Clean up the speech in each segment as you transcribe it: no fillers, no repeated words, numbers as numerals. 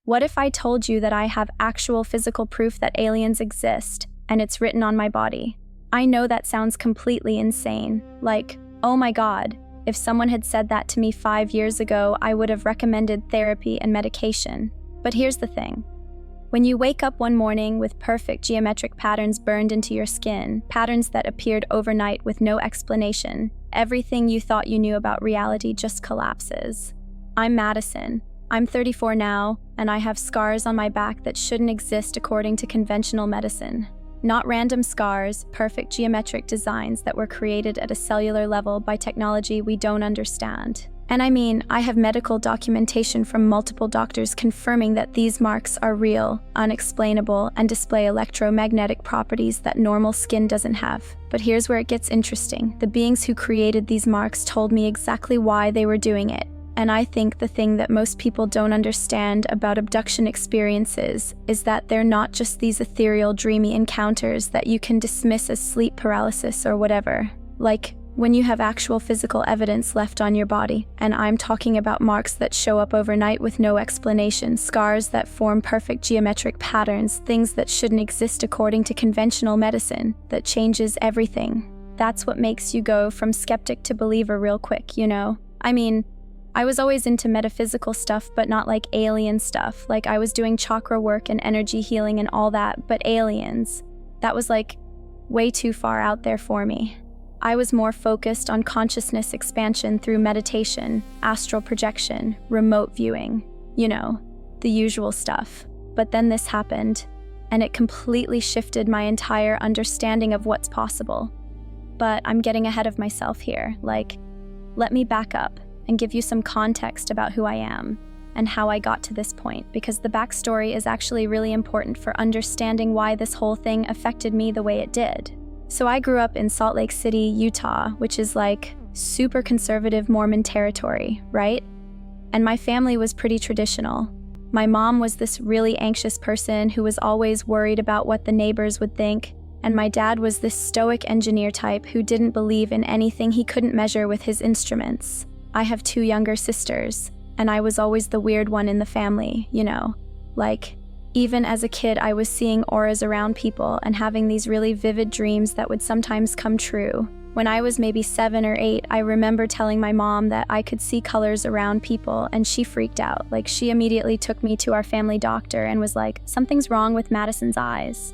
What if I told you that I have actual physical proof that aliens exist, and it's written on my body? I know that sounds completely insane. Like, oh my God, if someone had said that to me 5 years ago, I would have recommended therapy and medication. But here's the thing. When you wake up one morning with perfect geometric patterns burned into your skin, patterns that appeared overnight with no explanation, everything you thought you knew about reality just collapses. I'm Madison. I'm 34 now, and I have scars on my back that shouldn't exist according to conventional medicine. Not random scars, perfect geometric designs that were created at a cellular level by technology we don't understand. And I mean, I have medical documentation from multiple doctors confirming that these marks are real, unexplainable, and display electromagnetic properties that normal skin doesn't have. But here's where it gets interesting. The beings who created these marks told me exactly why they were doing it. And I think the thing that most people don't understand about abduction experiences is that they're not just these ethereal, dreamy encounters that you can dismiss as sleep paralysis or whatever. Like, when you have actual physical evidence left on your body, and I'm talking about marks that show up overnight with no explanation, scars that form perfect geometric patterns, things that shouldn't exist according to conventional medicine, that changes everything. That's what makes you go from skeptic to believer real quick, you know? I mean, I was always into metaphysical stuff, but not like alien stuff. Like, I was doing chakra work and energy healing and all that, but aliens, that was like way too far out there for me. I was more focused on consciousness expansion through meditation, astral projection, remote viewing, you know, the usual stuff. But then this happened, and it completely shifted my entire understanding of what's possible. But I'm getting ahead of myself here. Like, let me back up and give you some context about who I am and how I got to this point, because the backstory is actually really important for understanding why this whole thing affected me the way it did. So I grew up in Salt Lake City, Utah, which is like super conservative Mormon territory, right? And my family was pretty traditional. My mom was this really anxious person who was always worried about what the neighbors would think, and my dad was this stoic engineer type who didn't believe in anything he couldn't measure with his instruments. I have 2 younger sisters, and I was always the weird one in the family, you know? Like, even as a kid, I was seeing auras around people and having these really vivid dreams that would sometimes come true. When I was maybe 7 or 8, I remember telling my mom that I could see colors around people, and she freaked out. Like, she immediately took me to our family doctor and was like, "Something's wrong with Madison's eyes."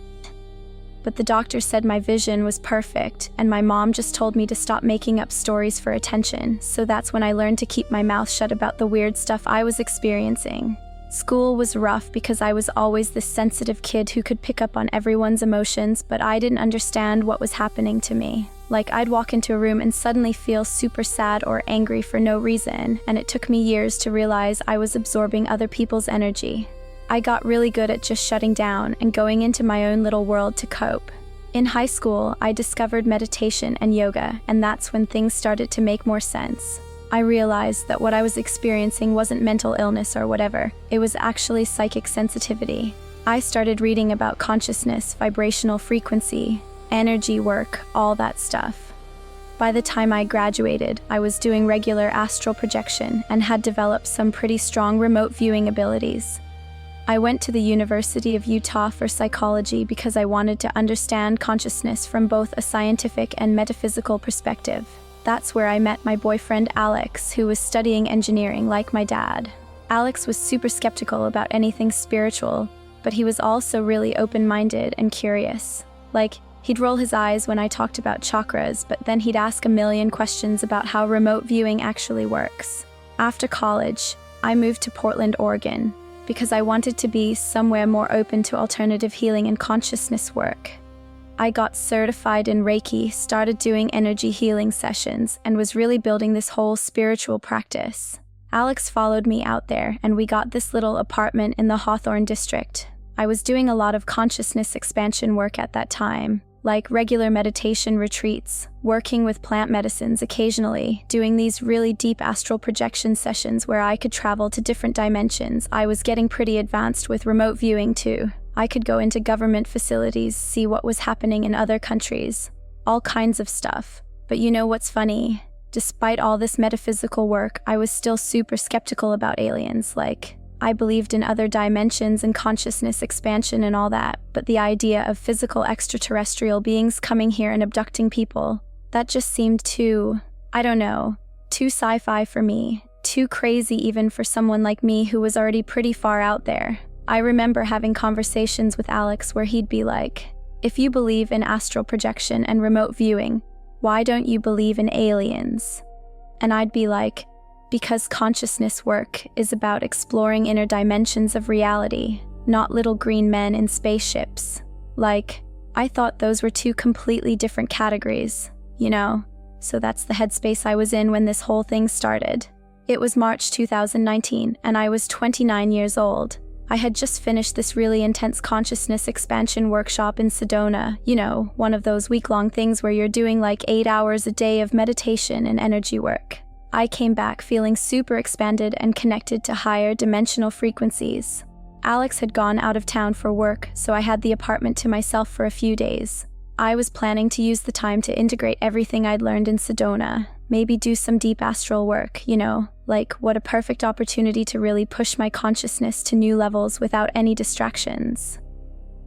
But the doctor said my vision was perfect, and my mom just told me to stop making up stories for attention. So that's when I learned to keep my mouth shut about the weird stuff I was experiencing. School was rough because I was always this sensitive kid who could pick up on everyone's emotions, but I didn't understand what was happening to me. Like, I'd walk into a room and suddenly feel super sad or angry for no reason, and it took me years to realize I was absorbing other people's energy. I got really good at just shutting down and going into my own little world to cope. In high school, I discovered meditation and yoga, and that's when things started to make more sense. I realized that what I was experiencing wasn't mental illness or whatever, it was actually psychic sensitivity. I started reading about consciousness, vibrational frequency, energy work, all that stuff. By the time I graduated, I was doing regular astral projection and had developed some pretty strong remote viewing abilities. I went to the University of Utah for psychology because I wanted to understand consciousness from both a scientific and metaphysical perspective. That's where I met my boyfriend Alex, who was studying engineering like my dad. Alex was super skeptical about anything spiritual, but he was also really open-minded and curious. Like, he'd roll his eyes when I talked about chakras, but then he'd ask a million questions about how remote viewing actually works. After college, I moved to Portland, Oregon, because I wanted to be somewhere more open to alternative healing and consciousness work. I got certified in Reiki, started doing energy healing sessions, and was really building this whole spiritual practice. Alex followed me out there, and we got this little apartment in the Hawthorne district. I was doing a lot of consciousness expansion work at that time, like regular meditation retreats, working with plant medicines occasionally, doing these really deep astral projection sessions where I could travel to different dimensions. I was getting pretty advanced with remote viewing too. I could go into government facilities, see what was happening in other countries, all kinds of stuff. But you know what's funny? Despite all this metaphysical work, I was still super skeptical about aliens. Like, I believed in other dimensions and consciousness expansion and all that, but the idea of physical extraterrestrial beings coming here and abducting people, that just seemed too, I don't know, too sci-fi for me, too crazy even for someone like me who was already pretty far out there. I remember having conversations with Alex where he'd be like, if you believe in astral projection and remote viewing, why don't you believe in aliens? And I'd be like, because consciousness work is about exploring inner dimensions of reality, not little green men in spaceships. Like, I thought those were two completely different categories, you know? So that's the headspace I was in when this whole thing started. It was March 2019, and I was 29 years old. I had just finished this really intense consciousness expansion workshop in Sedona, you know, one of those week-long things where you're doing like 8 hours a day of meditation and energy work. I came back feeling super expanded and connected to higher dimensional frequencies. Alex had gone out of town for work, so I had the apartment to myself for a few days. I was planning to use the time to integrate everything I'd learned in Sedona, maybe do some deep astral work, you know, like what a perfect opportunity to really push my consciousness to new levels without any distractions.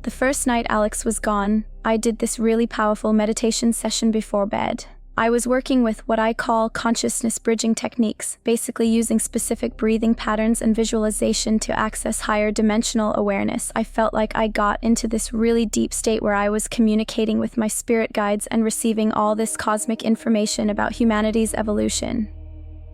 The first night Alex was gone, I did this really powerful meditation session before bed. I was working with what I call consciousness bridging techniques, basically using specific breathing patterns and visualization to access higher dimensional awareness. I felt like I got into this really deep state where I was communicating with my spirit guides and receiving all this cosmic information about humanity's evolution.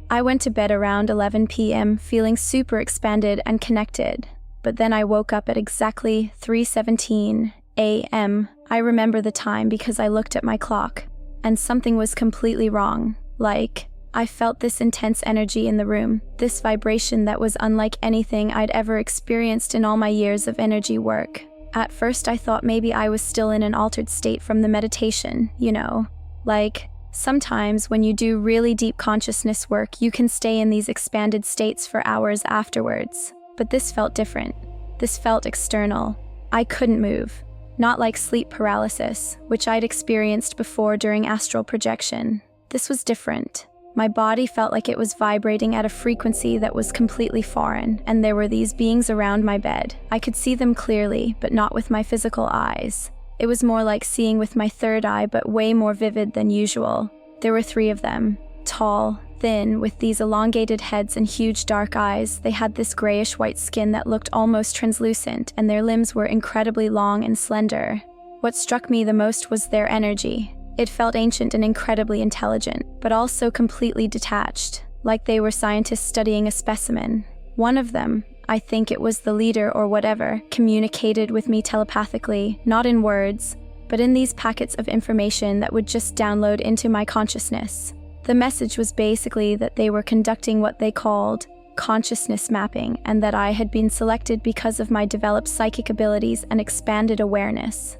I went to bed around 11 p.m. feeling super expanded and connected, but then I woke up at exactly 3:17 a.m. I remember the time because I looked at my clock. And something was completely wrong. Like, I felt this intense energy in the room, this vibration that was unlike anything I'd ever experienced in all my years of energy work. At first I thought maybe I was still in an altered state from the meditation, you know. Like, sometimes when you do really deep consciousness work, you can stay in these expanded states for hours afterwards. But this felt different. This felt external. I couldn't move. Not like sleep paralysis, which I'd experienced before during astral projection. This was different. My body felt like it was vibrating at a frequency that was completely foreign, and there were these beings around my bed. I could see them clearly, but not with my physical eyes. It was more like seeing with my third eye, but way more vivid than usual. There were 3 of them. Tall, thin, with these elongated heads and huge dark eyes. They had this grayish-white skin that looked almost translucent, and their limbs were incredibly long and slender. What struck me the most was their energy. It felt ancient and incredibly intelligent, but also completely detached, like they were scientists studying a specimen. One of them, I think it was the leader or whatever, communicated with me telepathically, not in words, but in these packets of information that would just download into my consciousness. The message was basically that they were conducting what they called consciousness mapping, and that I had been selected because of my developed psychic abilities and expanded awareness.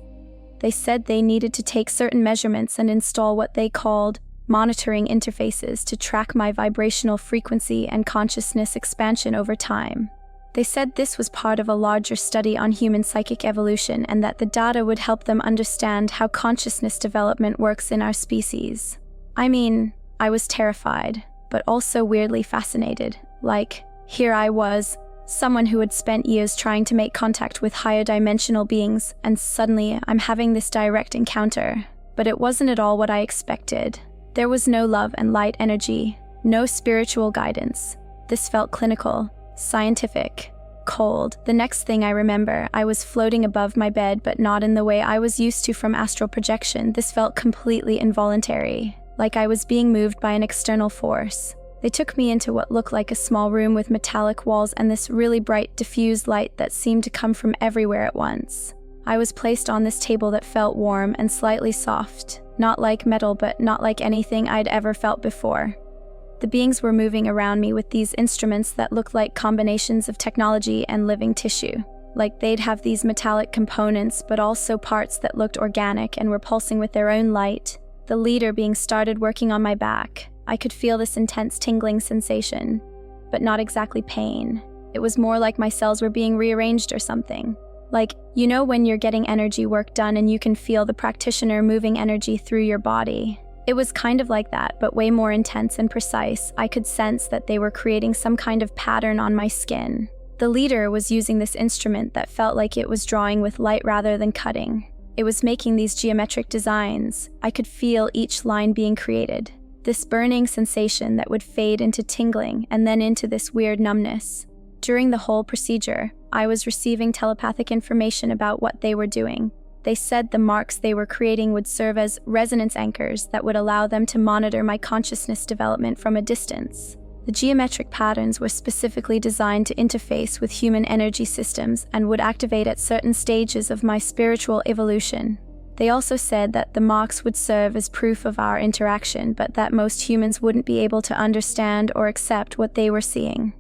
They said they needed to take certain measurements and install what they called monitoring interfaces to track my vibrational frequency and consciousness expansion over time. They said this was part of a larger study on human psychic evolution, and that the data would help them understand how consciousness development works in our species. I mean, I was terrified, but also weirdly fascinated. Like, here I was, someone who had spent years trying to make contact with higher dimensional beings, and suddenly I'm having this direct encounter. But it wasn't at all what I expected. There was no love and light energy, no spiritual guidance. This felt clinical, scientific, cold. The next thing I remember, I was floating above my bed, but not in the way I was used to from astral projection. This felt completely involuntary, like I was being moved by an external force. They took me into what looked like a small room with metallic walls and this really bright, diffused light that seemed to come from everywhere at once. I was placed on this table that felt warm and slightly soft, not like metal, but not like anything I'd ever felt before. The beings were moving around me with these instruments that looked like combinations of technology and living tissue. Like they'd have these metallic components, but also parts that looked organic and were pulsing with their own light. The leader being started working on my back. I could feel this intense tingling sensation, but not exactly pain. It was more like my cells were being rearranged or something. Like, you know when you're getting energy work done and you can feel the practitioner moving energy through your body? It was kind of like that, but way more intense and precise. I could sense that they were creating some kind of pattern on my skin. The leader was using this instrument that felt like it was drawing with light rather than cutting. It was making these geometric designs. I could feel each line being created. This burning sensation that would fade into tingling and then into this weird numbness. During the whole procedure, I was receiving telepathic information about what they were doing. They said the marks they were creating would serve as resonance anchors that would allow them to monitor my consciousness development from a distance. The geometric patterns were specifically designed to interface with human energy systems and would activate at certain stages of my spiritual evolution. They also said that the marks would serve as proof of our interaction, but that most humans wouldn't be able to understand or accept what they were seeing.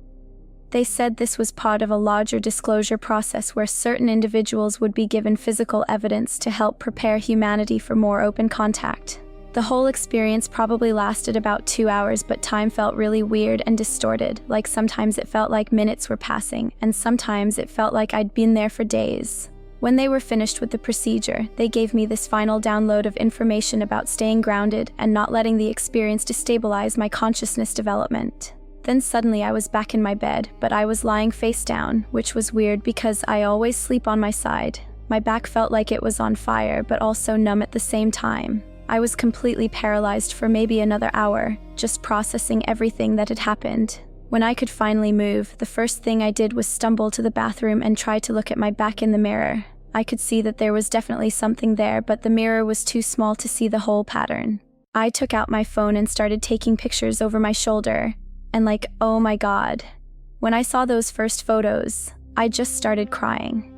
They said this was part of a larger disclosure process where certain individuals would be given physical evidence to help prepare humanity for more open contact. The whole experience probably lasted about 2 hours, but time felt really weird and distorted, like sometimes it felt like minutes were passing, and sometimes it felt like I'd been there for days. When they were finished with the procedure, they gave me this final download of information about staying grounded and not letting the experience destabilize my consciousness development. Then suddenly I was back in my bed, but I was lying face down, which was weird because I always sleep on my side. My back felt like it was on fire, but also numb at the same time. I was completely paralyzed for maybe another hour, just processing everything that had happened. When I could finally move, the first thing I did was stumble to the bathroom and try to look at my back in the mirror. I could see that there was definitely something there, but the mirror was too small to see the whole pattern. I took out my phone and started taking pictures over my shoulder. And oh my God. When I saw those first photos, I just started crying.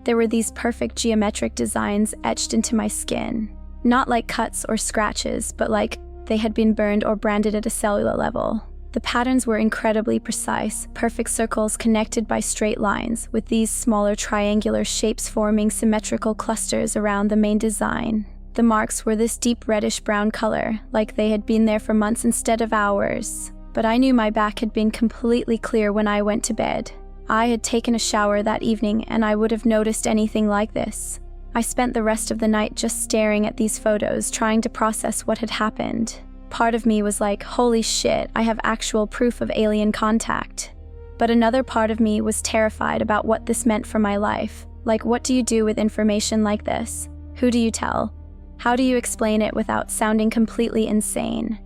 There were these perfect geometric designs etched into my skin. Not like cuts or scratches, but like they had been burned or branded at a cellular level. The patterns were incredibly precise, perfect circles connected by straight lines, with these smaller triangular shapes forming symmetrical clusters around the main design. The marks were this deep reddish-brown color, like they had been there for months instead of hours. But I knew my back had been completely clear when I went to bed. I had taken a shower that evening, and I would have noticed anything like this. I spent the rest of the night just staring at these photos, trying to process what had happened. Part of me was like, holy shit, I have actual proof of alien contact. But another part of me was terrified about what this meant for my life. Like, what do you do with information like this? Who do you tell? How do you explain it without sounding completely insane?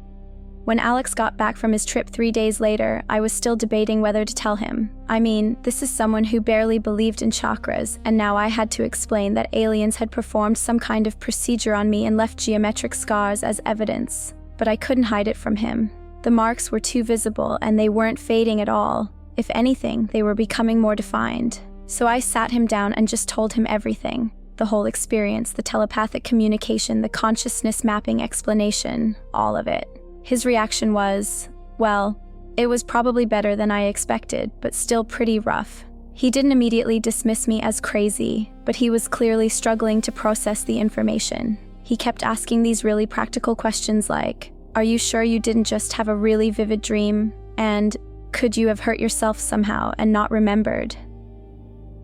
When Alex got back from his trip 3 days later, I was still debating whether to tell him. I mean, this is someone who barely believed in chakras, and now I had to explain that aliens had performed some kind of procedure on me and left geometric scars as evidence. But I couldn't hide it from him. The marks were too visible, and they weren't fading at all. If anything, they were becoming more defined. So I sat him down and just told him everything. The whole experience, the telepathic communication, the consciousness mapping explanation, all of it. His reaction was, well, it was probably better than I expected, but still pretty rough. He didn't immediately dismiss me as crazy, but he was clearly struggling to process the information. He kept asking these really practical questions like, are you sure you didn't just have a really vivid dream? And could you have hurt yourself somehow and not remembered?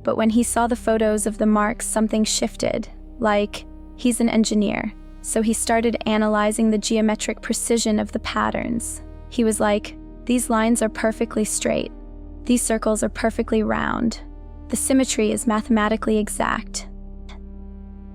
But when he saw the photos of the marks, something shifted. Like, he's an engineer. So he started analyzing the geometric precision of the patterns. He was like, these lines are perfectly straight. These circles are perfectly round. The symmetry is mathematically exact.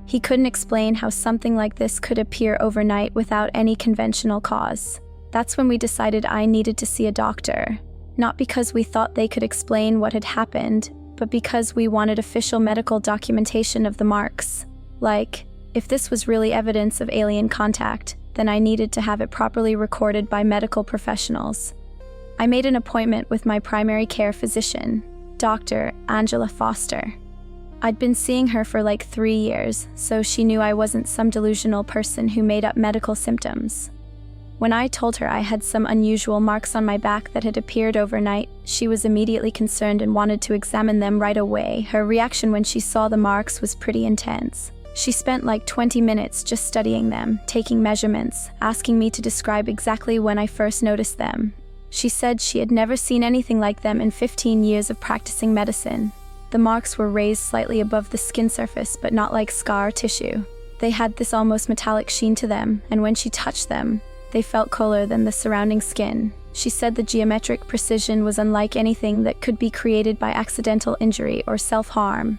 He couldn't explain how something like this could appear overnight without any conventional cause. That's when we decided I needed to see a doctor. Not because we thought they could explain what had happened, but because we wanted official medical documentation of the marks. Like, if this was really evidence of alien contact, then I needed to have it properly recorded by medical professionals. I made an appointment with my primary care physician, Dr. Angela Foster. I'd been seeing her for 3 years, so she knew I wasn't some delusional person who made up medical symptoms. When I told her I had some unusual marks on my back that had appeared overnight, she was immediately concerned and wanted to examine them right away. Her reaction when she saw the marks was pretty intense. She spent 20 minutes just studying them, taking measurements, asking me to describe exactly when I first noticed them. She said she had never seen anything like them in 15 years of practicing medicine. The marks were raised slightly above the skin surface, but not like scar tissue. They had this almost metallic sheen to them, and when she touched them, they felt cooler than the surrounding skin. She said the geometric precision was unlike anything that could be created by accidental injury or self-harm.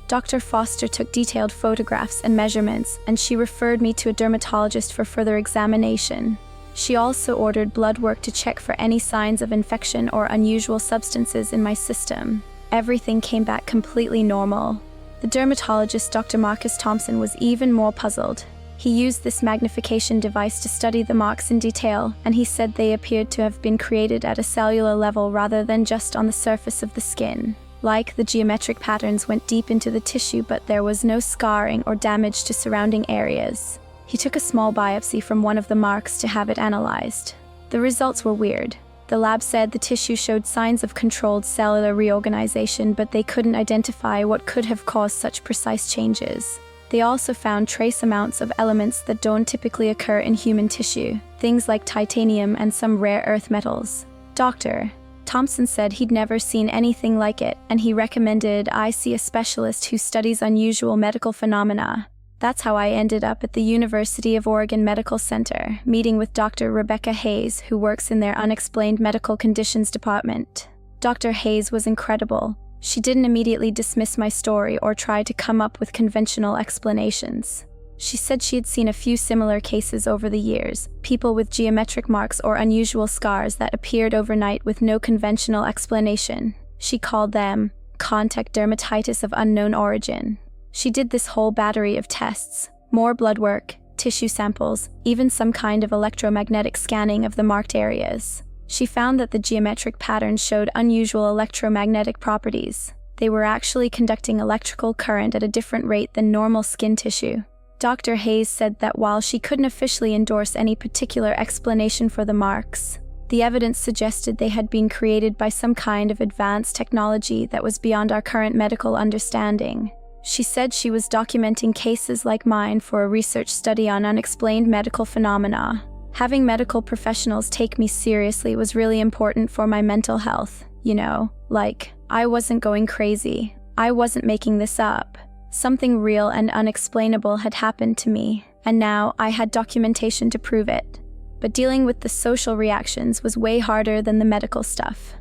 Dr. Foster took detailed photographs and measurements, and she referred me to a dermatologist for further examination. She also ordered blood work to check for any signs of infection or unusual substances in my system. Everything came back completely normal. The dermatologist, Dr. Marcus Thompson, was even more puzzled. He used this magnification device to study the marks in detail, and he said they appeared to have been created at a cellular level rather than just on the surface of the skin. Like, the geometric patterns went deep into the tissue, but there was no scarring or damage to surrounding areas. He took a small biopsy from one of the marks to have it analyzed. The results were weird. The lab said the tissue showed signs of controlled cellular reorganization, but they couldn't identify what could have caused such precise changes. They also found trace amounts of elements that don't typically occur in human tissue, things like titanium and some rare earth metals. Dr. Thompson said he'd never seen anything like it, and he recommended I see a specialist who studies unusual medical phenomena. That's how I ended up at the University of Oregon Medical Center, meeting with Dr. Rebecca Hayes, who works in their Unexplained Medical Conditions department. Dr. Hayes was incredible. She didn't immediately dismiss my story or try to come up with conventional explanations. She said she had seen a few similar cases over the years, people with geometric marks or unusual scars that appeared overnight with no conventional explanation. She called them contact dermatitis of unknown origin. She did this whole battery of tests, more blood work, tissue samples, even some kind of electromagnetic scanning of the marked areas. She found that the geometric patterns showed unusual electromagnetic properties. They were actually conducting electrical current at a different rate than normal skin tissue. Dr. Hayes said that while she couldn't officially endorse any particular explanation for the marks, the evidence suggested they had been created by some kind of advanced technology that was beyond our current medical understanding. She said she was documenting cases like mine for a research study on unexplained medical phenomena. Having medical professionals take me seriously was really important for my mental health, like, I wasn't going crazy. I wasn't making this up. Something real and unexplainable had happened to me, and now I had documentation to prove it. But dealing with the social reactions was way harder than the medical stuff.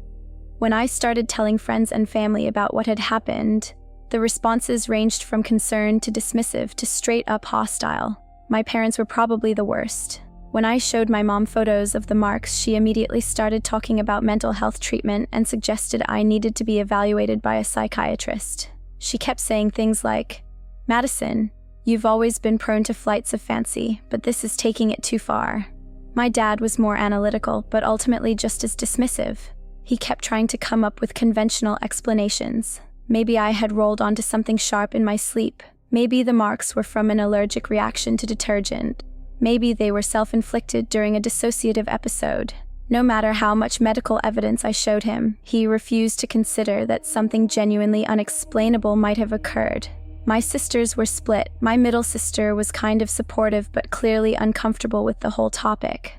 When I started telling friends and family about what had happened, the responses ranged from concerned to dismissive to straight-up hostile. My parents were probably the worst. When I showed my mom photos of the marks, she immediately started talking about mental health treatment and suggested I needed to be evaluated by a psychiatrist. She kept saying things like, "Madison, you've always been prone to flights of fancy, but this is taking it too far." My dad was more analytical, but ultimately just as dismissive. He kept trying to come up with conventional explanations. Maybe I had rolled onto something sharp in my sleep. Maybe the marks were from an allergic reaction to detergent. Maybe they were self-inflicted during a dissociative episode. No matter how much medical evidence I showed him, he refused to consider that something genuinely unexplainable might have occurred. My sisters were split. My middle sister was kind of supportive but clearly uncomfortable with the whole topic.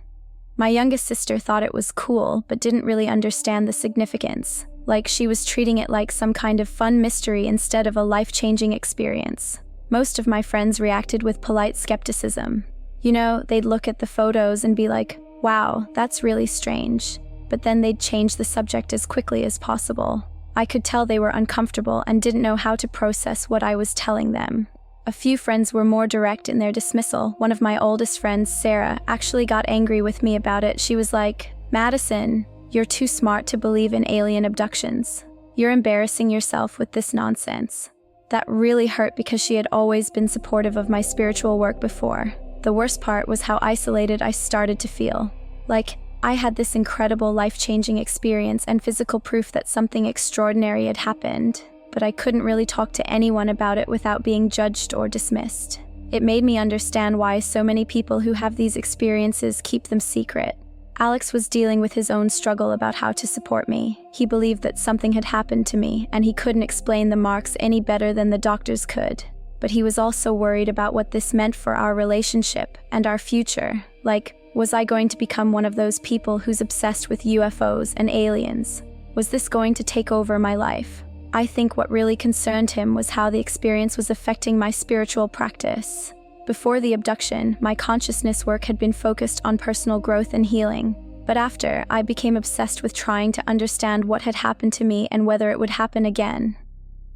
My youngest sister thought it was cool but didn't really understand the significance. Like, she was treating it like some kind of fun mystery instead of a life-changing experience. Most of my friends reacted with polite skepticism. They'd look at the photos and be like, "Wow, that's really strange." But then they'd change the subject as quickly as possible. I could tell they were uncomfortable and didn't know how to process what I was telling them. A few friends were more direct in their dismissal. One of my oldest friends, Sarah, actually got angry with me about it. She was like, "Madison, you're too smart to believe in alien abductions. You're embarrassing yourself with this nonsense." That really hurt because she had always been supportive of my spiritual work before. The worst part was how isolated I started to feel. Like, I had this incredible life-changing experience and physical proof that something extraordinary had happened, but I couldn't really talk to anyone about it without being judged or dismissed. It made me understand why so many people who have these experiences keep them secret. Alex was dealing with his own struggle about how to support me. He believed that something had happened to me, and he couldn't explain the marks any better than the doctors could. But he was also worried about what this meant for our relationship and our future. Like, was I going to become one of those people who's obsessed with UFOs and aliens? Was this going to take over my life? I think what really concerned him was how the experience was affecting my spiritual practice. Before the abduction, my consciousness work had been focused on personal growth and healing. But after, I became obsessed with trying to understand what had happened to me and whether it would happen again.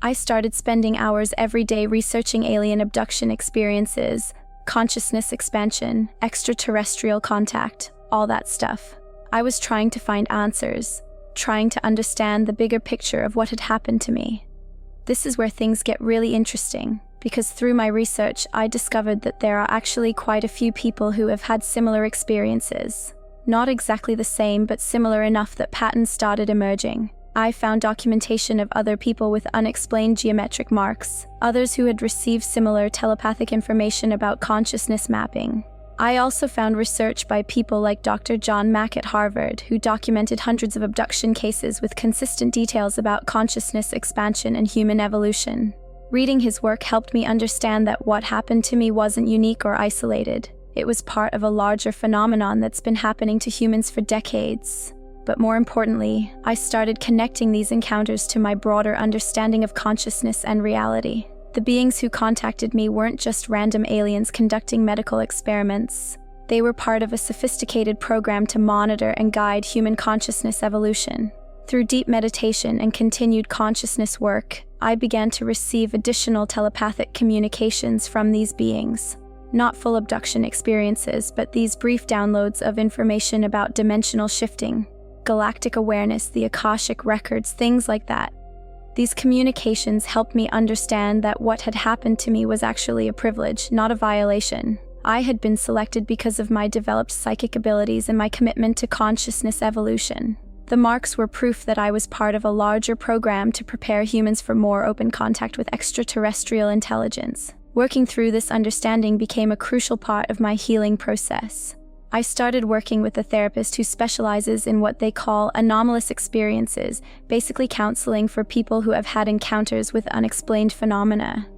I started spending hours every day researching alien abduction experiences, consciousness expansion, extraterrestrial contact, all that stuff. I was trying to find answers, trying to understand the bigger picture of what had happened to me. This is where things get really interesting, because through my research, I discovered that there are actually quite a few people who have had similar experiences. Not exactly the same, but similar enough that patterns started emerging. I found documentation of other people with unexplained geometric marks, others who had received similar telepathic information about consciousness mapping. I also found research by people like Dr. John Mack at Harvard, who documented hundreds of abduction cases with consistent details about consciousness expansion and human evolution. Reading his work helped me understand that what happened to me wasn't unique or isolated. It was part of a larger phenomenon that's been happening to humans for decades. But more importantly, I started connecting these encounters to my broader understanding of consciousness and reality. The beings who contacted me weren't just random aliens conducting medical experiments. They were part of a sophisticated program to monitor and guide human consciousness evolution. Through deep meditation and continued consciousness work, I began to receive additional telepathic communications from these beings. Not full abduction experiences, but these brief downloads of information about dimensional shifting, galactic awareness, the Akashic records, things like that. These communications helped me understand that what had happened to me was actually a privilege, not a violation. I had been selected because of my developed psychic abilities and my commitment to consciousness evolution. The marks were proof that I was part of a larger program to prepare humans for more open contact with extraterrestrial intelligence. Working through this understanding became a crucial part of my healing process. I started working with a therapist who specializes in what they call anomalous experiences, basically counseling for people who have had encounters with unexplained phenomena.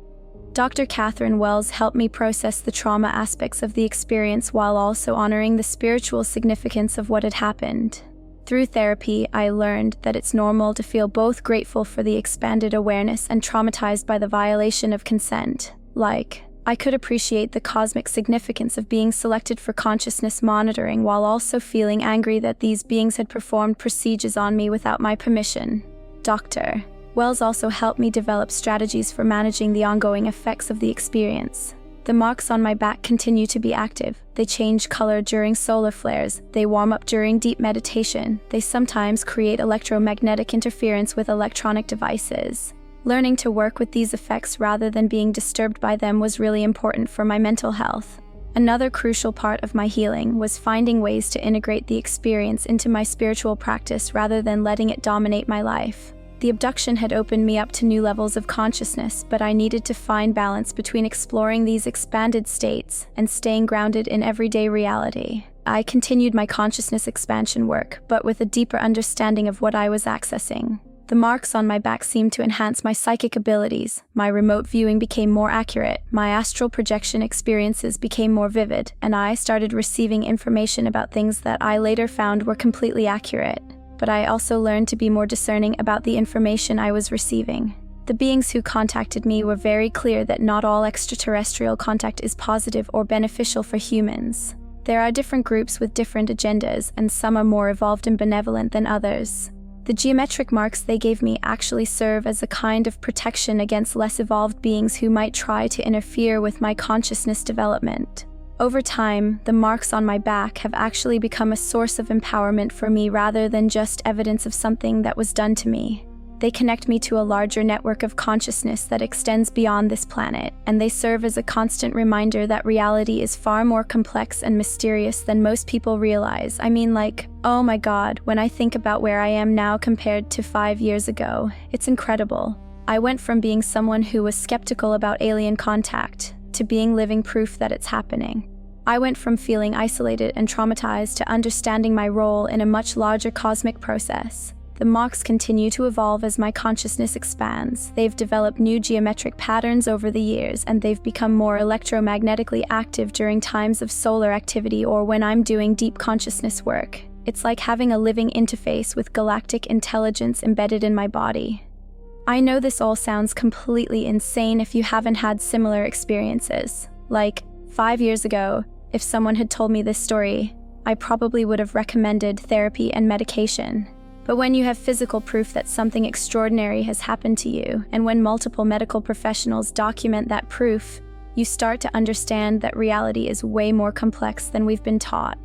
Dr. Catherine Wells helped me process the trauma aspects of the experience while also honoring the spiritual significance of what had happened. Through therapy, I learned that it's normal to feel both grateful for the expanded awareness and traumatized by the violation of consent. I could appreciate the cosmic significance of being selected for consciousness monitoring while also feeling angry that these beings had performed procedures on me without my permission. Dr. Wells also helped me develop strategies for managing the ongoing effects of the experience. The marks on my back continue to be active. They change color during solar flares. They warm up during deep meditation. They sometimes create electromagnetic interference with electronic devices. Learning to work with these effects rather than being disturbed by them was really important for my mental health. Another crucial part of my healing was finding ways to integrate the experience into my spiritual practice rather than letting it dominate my life. The abduction had opened me up to new levels of consciousness, but I needed to find balance between exploring these expanded states and staying grounded in everyday reality. I continued my consciousness expansion work, but with a deeper understanding of what I was accessing. The marks on my back seemed to enhance my psychic abilities. My remote viewing became more accurate, my astral projection experiences became more vivid, and I started receiving information about things that I later found were completely accurate. But I also learned to be more discerning about the information I was receiving. The beings who contacted me were very clear that not all extraterrestrial contact is positive or beneficial for humans. There are different groups with different agendas, and some are more evolved and benevolent than others. The geometric marks they gave me actually serve as a kind of protection against less evolved beings who might try to interfere with my consciousness development. Over time, the marks on my back have actually become a source of empowerment for me rather than just evidence of something that was done to me. They connect me to a larger network of consciousness that extends beyond this planet, and they serve as a constant reminder that reality is far more complex and mysterious than most people realize. Oh my God, when I think about where I am now compared to 5 years ago, it's incredible. I went from being someone who was skeptical about alien contact to being living proof that it's happening. I went from feeling isolated and traumatized to understanding my role in a much larger cosmic process. The marks continue to evolve as my consciousness expands. They've developed new geometric patterns over the years, and they've become more electromagnetically active during times of solar activity or when I'm doing deep consciousness work. It's like having a living interface with galactic intelligence embedded in my body. I know this all sounds completely insane if you haven't had similar experiences. 5 years ago, if someone had told me this story, I probably would have recommended therapy and medication. But when you have physical proof that something extraordinary has happened to you, and when multiple medical professionals document that proof, you start to understand that reality is way more complex than we've been taught.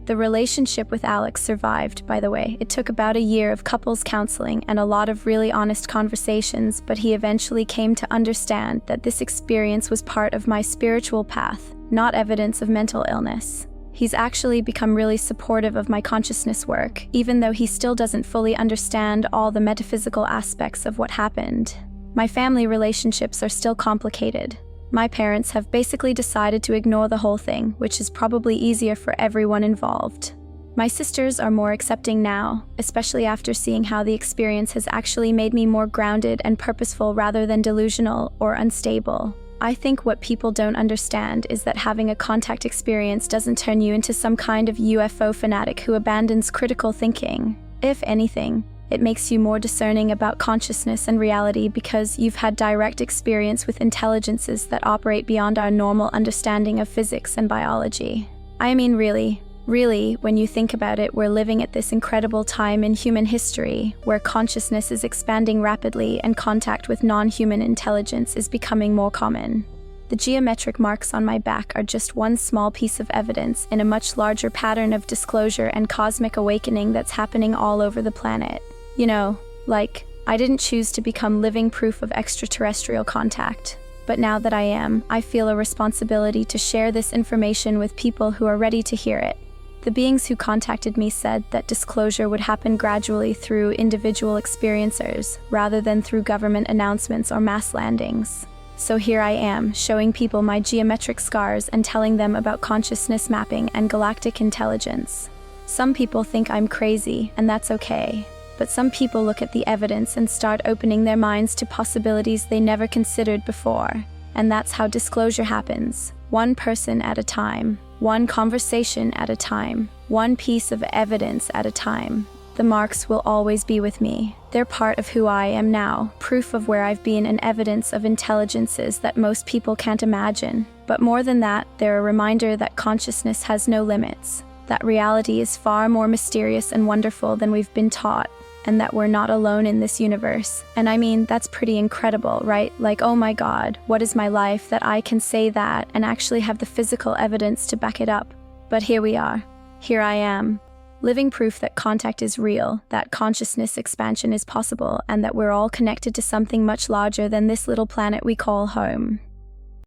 The relationship with Alex survived, by the way. It took about a year of couples counseling and a lot of really honest conversations, but he eventually came to understand that this experience was part of my spiritual path, not evidence of mental illness. He's actually become really supportive of my consciousness work, even though he still doesn't fully understand all the metaphysical aspects of what happened. My family relationships are still complicated. My parents have basically decided to ignore the whole thing, which is probably easier for everyone involved. My sisters are more accepting now, especially after seeing how the experience has actually made me more grounded and purposeful rather than delusional or unstable. I think what people don't understand is that having a contact experience doesn't turn you into some kind of UFO fanatic who abandons critical thinking. If anything, it makes you more discerning about consciousness and reality because you've had direct experience with intelligences that operate beyond our normal understanding of physics and biology. I mean, really, when you think about it, we're living at this incredible time in human history where consciousness is expanding rapidly and contact with non-human intelligence is becoming more common. The geometric marks on my back are just one small piece of evidence in a much larger pattern of disclosure and cosmic awakening that's happening all over the planet. You know, like, I didn't choose to become living proof of extraterrestrial contact. But now that I am, I feel a responsibility to share this information with people who are ready to hear it. The beings who contacted me said that disclosure would happen gradually through individual experiencers, rather than through government announcements or mass landings. So here I am, showing people my geometric scars and telling them about consciousness mapping and galactic intelligence. Some people think I'm crazy, and that's okay. But some people look at the evidence and start opening their minds to possibilities they never considered before. And that's how disclosure happens. One person at a time. One conversation at a time. One piece of evidence at a time. The marks will always be with me. They're part of who I am now, proof of where I've been and evidence of intelligences that most people can't imagine. But more than that, they're a reminder that consciousness has no limits, that reality is far more mysterious and wonderful than we've been taught, and that we're not alone in this universe. And I mean, that's pretty incredible, right? Like, oh my God, what is my life that I can say that and actually have the physical evidence to back it up? But here we are. Here I am. Living proof that contact is real, that consciousness expansion is possible, and that we're all connected to something much larger than this little planet we call home.